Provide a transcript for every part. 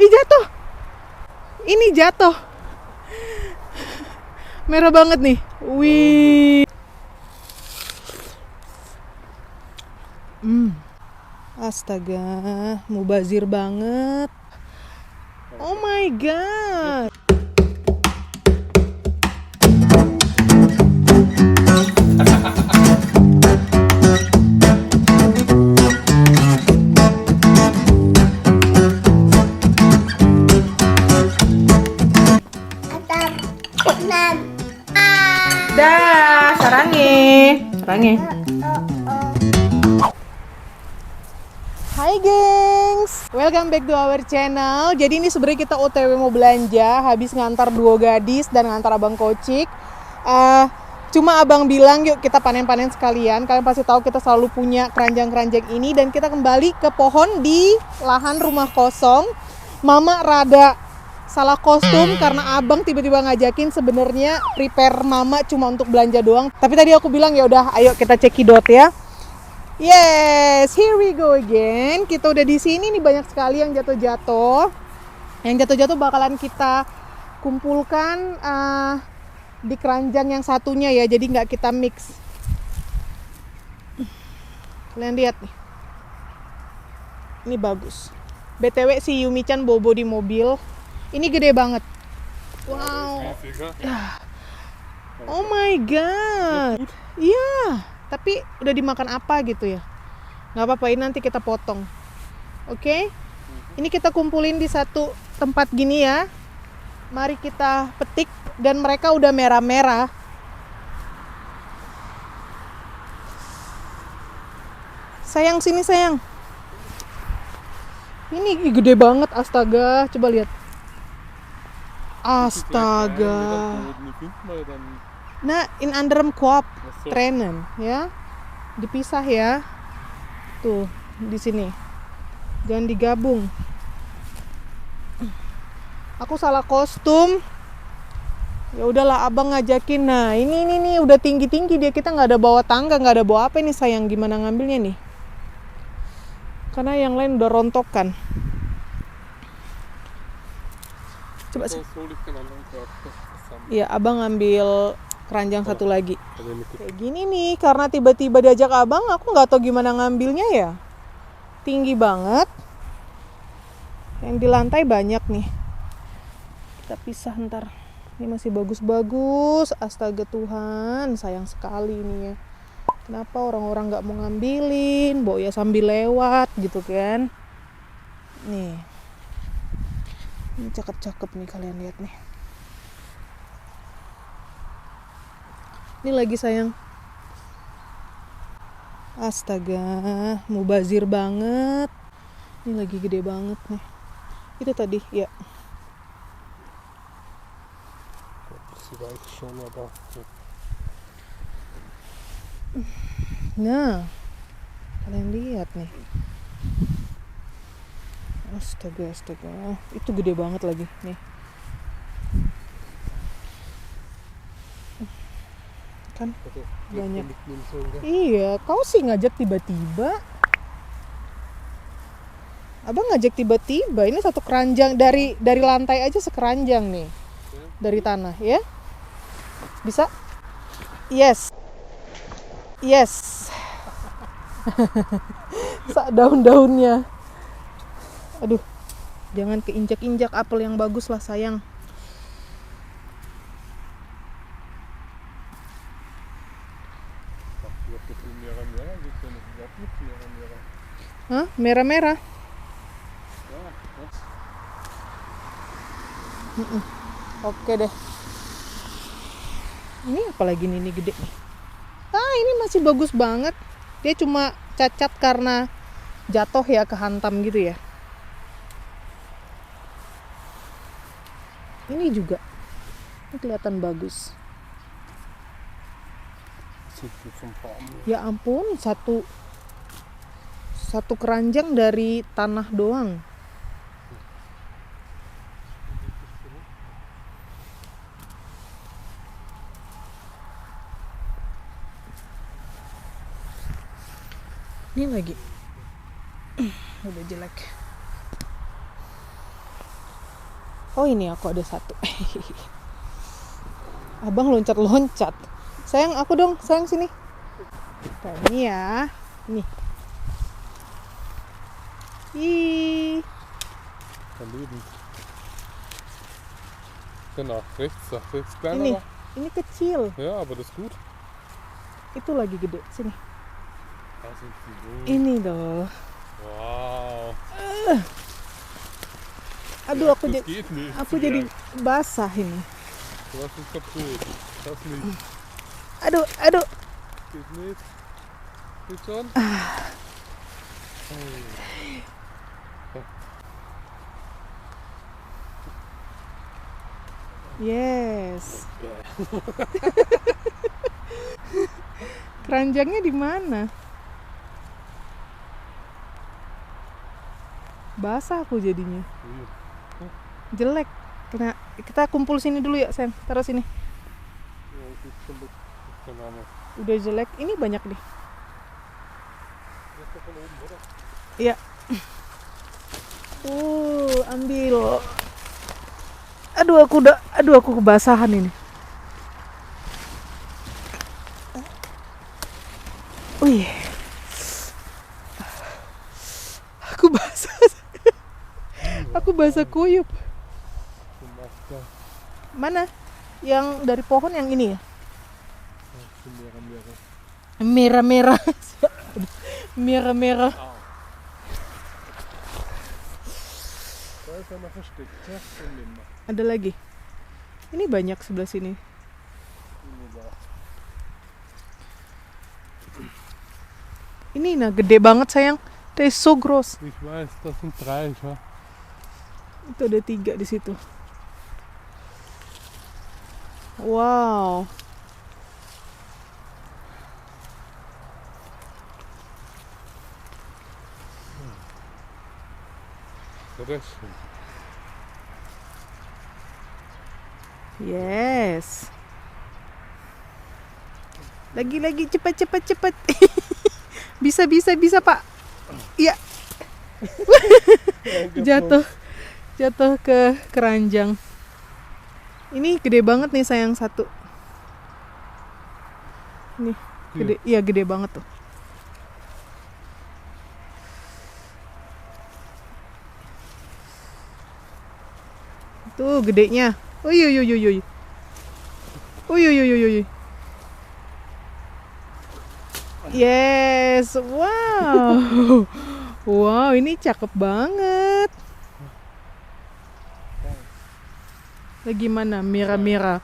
Ih, jatuh. Ini jatuh. Merah banget nih. Wih. Astaga, mubazir banget. Oh my god. Dah, sarange. Hai gengs, welcome back to our channel. Jadi ini sebenarnya kita OTW mau belanja, habis ngantar duo gadis dan ngantar abang Kocik. Cuma abang bilang yuk kita panen-panen sekalian. Kalian pasti tahu kita selalu punya keranjang-keranjang ini. Dan kita kembali ke pohon di lahan rumah kosong. Mama rada salah kostum karena abang tiba-tiba ngajakin, sebenarnya prepare mama cuma untuk belanja doang. Tapi tadi aku bilang ya udah ayo kita cekidot ya. Yes, here we go again. Kita udah di sini nih, banyak sekali yang jatuh-jatuh. Yang jatuh-jatuh bakalan kita kumpulkan di keranjang yang satunya ya. Jadi nggak kita mix. Kalian lihat nih. Ini bagus. BTW si Yumi-chan bobo di mobil. Ini gede banget. Wow. Oh my god. Iya. Tapi udah dimakan apa gitu ya? Nggak apa-apa, ini nanti kita potong. Oke? Ini kita kumpulin di satu tempat gini ya. Mari kita petik. Dan mereka udah merah-merah. Sayang, sini sayang. Ini gede banget, astaga. Coba lihat. Astaga. Nah, in anderem koop trainen ya. Dipisah ya. Tuh, di sini. Jangan digabung. Aku salah kostum. Ya udahlah, abang ngajakin. Nah, ini nih udah tinggi-tinggi dia. Kita nggak ada bawa tangga, nggak ada bawa apa ini sayang. Gimana ngambilnya nih? Karena yang lain udah rontokan. Coba sih. Iya, abang ngambil keranjang satu lagi. Kayak gini nih, karena tiba-tiba diajak abang, aku nggak tahu gimana ngambilnya ya. Tinggi banget. Yang di lantai banyak nih. Kita pisah ntar. Ini masih bagus-bagus. Astaga Tuhan, sayang sekali ini ya. Kenapa orang-orang nggak mau ngambilin? Bawa ya sambil lewat gitu kan. Nih. Ini cakep-cakep nih, kalian lihat nih. Ini lagi sayang. Astaga, mubazir banget. Ini lagi gede banget nih. Itu tadi, ya. Nah, kalian lihat nih. Astaga. Itu gede banget lagi nih. Kan banyak. Iya, kau sih ngajak tiba-tiba. Abang ngajak tiba-tiba. Ini satu keranjang dari lantai aja sekeranjang nih. Dari tanah ya. Bisa? Yes. Daun-daunnya. Aduh. Jangan keinjak-injak apel yang bagus lah sayang. Hah? Merah-merah. Oke deh. Ini apalagi ini gede nih. Ini masih bagus banget. Dia cuma cacat karena jatuh ya, kehantam gitu ya. Ini juga. Ini kelihatan bagus. Ya ampun, satu keranjang dari tanah doang. Ini lagi udah jelek. Oh ini aku ada satu. Abang loncat-loncat. Sayang aku dong, sayang sini. Nah, ini ya. Nih. Ih. Daneben. Genau, rechts kleiner Ini, war. ini kecil. Ja, aber das ist gut. Itu lagi gede. Sini. Da sind sie gut. Ini dong. Wow. Aduh, Ja, aku das geht nicht. aku jadi basah ini. Du hast es kaputt. Das nicht. Aduh, aduh. Geht nicht. Geht schon? Yes. Keranjangnya di mana? Basah aku jadinya. Ui. Jelek. Kita kumpul sini dulu ya, sayang. Taruh sini. Ja, das ist schon der Name. Udah jelek. Ini banyak deh. Das ist doch von oben, oder? Iya. Ambil. Aduh aku kebasahan ini. Wih. Aku basah. Aku basah kuyup. Master. Mana? Yang dari pohon yang ini ya? Merah. Merah-merah. Merah-merah. Da ist einer versteckt. Ja, und den mal. Ada lagi. Ini banyak sebelah sini. Ini da. Ini nah gede banget sayang. Das ist so groß. Ich weiß, das sind 3, schau. Itu ada 3 di situ. Wow. Das ist schön. Yes. Lagi cepat. Bisa Pak. Iya. Jatuh ke keranjang. Ini gede banget nih sayang satu. Nih, gede. Iya gede banget tuh. Tuh gedenya. Uy. Yes, wow. Wow, ini cakep banget. Lagi mana? Merah-merah.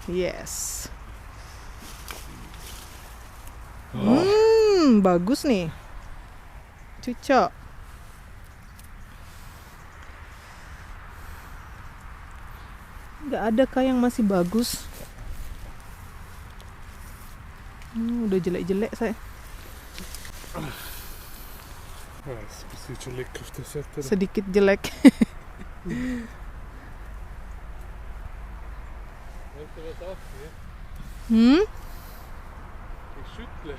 Yes. Bagus nih. Cocok. Nggak ada kah yang masih bagus? Udah jelek-jelek saya. Ja, das sieht schon lecker auf der Seite. Sedikit jelek. Weißt du was auf? Ne? Ich schüttle.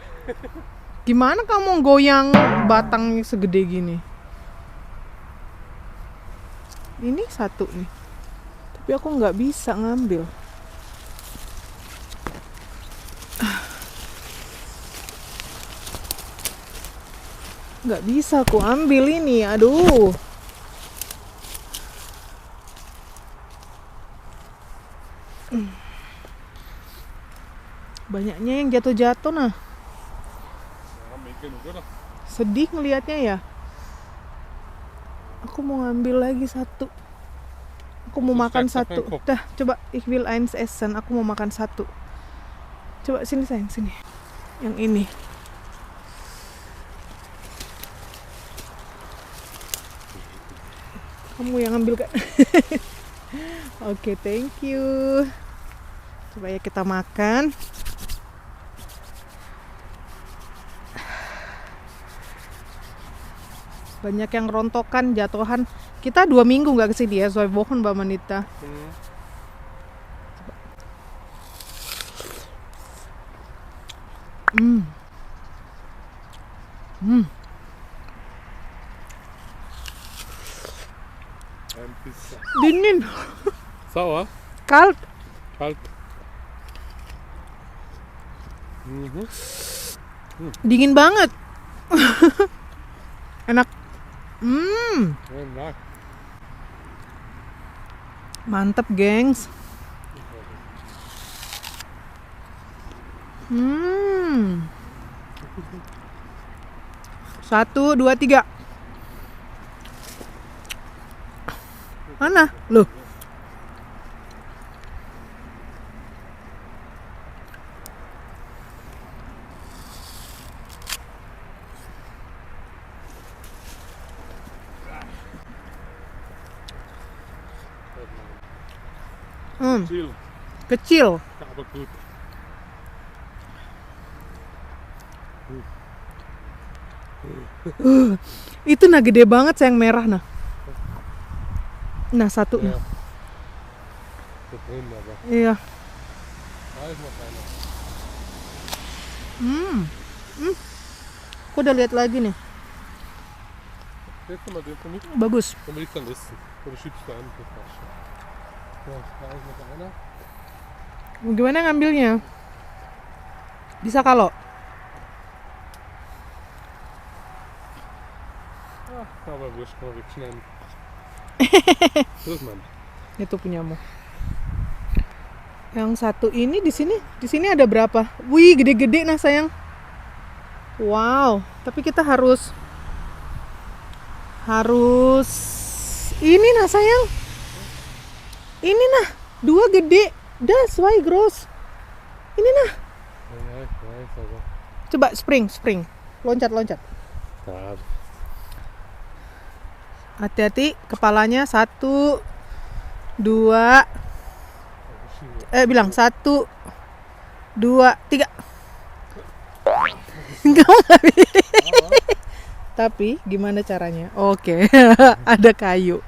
Gimana kamu goyang batang segede gini? Ini satu nih. Tapi aku nggak bisa ngambil. Nggak bisa aku ambil ini, aduh. Banyaknya yang jatuh-jatuh nah. Ja, Megan, oder? Sedih ngelihatnya ya. Aku mau ngambil lagi satu. Aku mau makan satu. Dah, coba ich will eins essen. Aku mau makan satu. Coba sini sayang, sini. Yang ini. Kamu yang ambil kan? Oke, thank you. Coba ya kita makan. Banyak yang rontokan, jatuhan. Kita 2 minggu nggak kesini ya, 2 Wochen Mbak Manita. Ein bisschen Dingin. sauer, Kalt. kalt. Dingin banget. Enak. Enak. Mantep, gengs. Satu, dua, tiga. Mana? Loh. Chill, Kecil. aber gut. Itu nah gede banget yang merah nah. Nah satu. Ja. Da drin, aber Iya. da ist noch einer. Aku udah lihat lagi nih. Jetzt mal den für mich, Bagus. dann will ich dann essen. Oder schiebst du ein in die Tasche. Ja, da ist noch einer. Gimana ngambilnya? Bisa kalau? Aber wurscht, kann man wegschneiden. Los, Mann. Itu punyamu. Yang satu ini di sini ada berapa? Wih, gede-gede nah sayang. Wow, tapi kita harus ini nah sayang. Ini nah, dua gede. Das why gross. Ini nah. Ja, ich weiß, aber. Coba spring. Loncat. Da. Hati-hati kepalanya. 1 2 bilang 1 2 3. Kamu nggak bisa. Tapi gimana caranya? Oke. Ada kayu.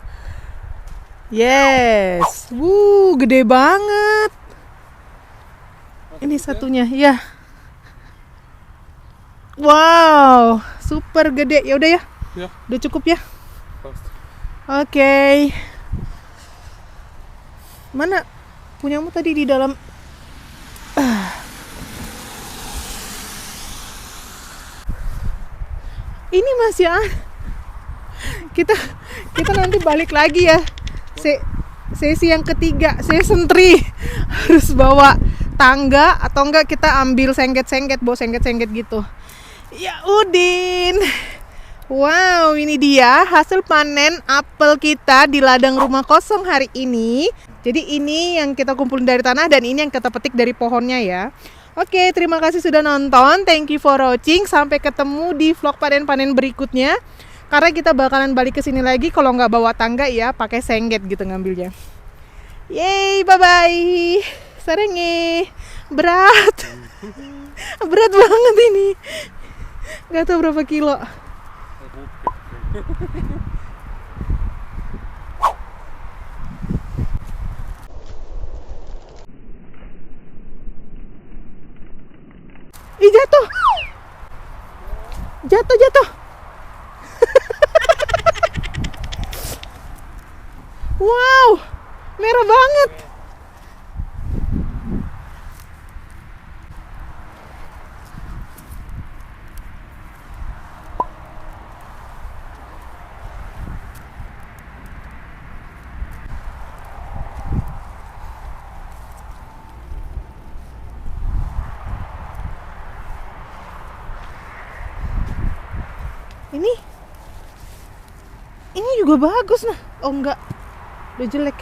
Yes. Gede banget. Ini satunya, ya. Wow, super gede. Ya udah ya. Ja, Udah cukup ya. passt. Oke. Mana punyamu tadi di dalam? Ini masih kita nanti balik lagi ya. Sesi yang ketiga, season 3. Harus bawa tangga atau enggak kita ambil bawa sengket gitu. Ya Udin. Wow, ini dia hasil panen apel kita di ladang rumah kosong hari ini. Jadi ini yang kita kumpulin dari tanah dan ini yang kita petik dari pohonnya ya. Oke, terima kasih sudah nonton. Thank you for watching. Sampai ketemu di vlog panen-panen berikutnya. Karena kita bakalan balik ke sini lagi kalau nggak bawa tangga ya, pakai sengget gitu ngambilnya. Yeay, bye-bye. Sarenge. Berat. Berat banget ini. Nggak tahu berapa kilo. Ih, jatuh. Wow, merah banget. Ini juga bagus nah. Oh enggak, udah jelek.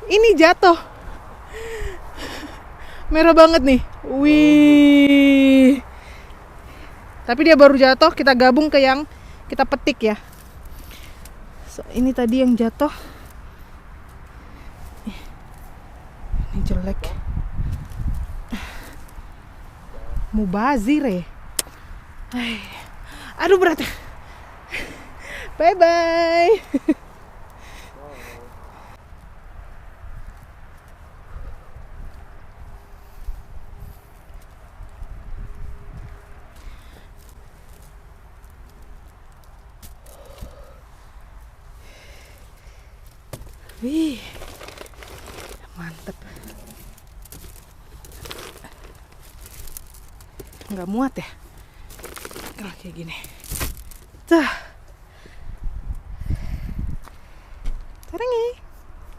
Ini jatuh. Merah banget nih. Wih. Tapi dia baru jatuh, kita gabung ke yang kita petik ya. Ini tadi yang jatuh. Ini jelek. Mubazir ya. Aduh berat. Bye bye. Wih, mantep. Nggak muat ya kalau kayak gini. Tuh.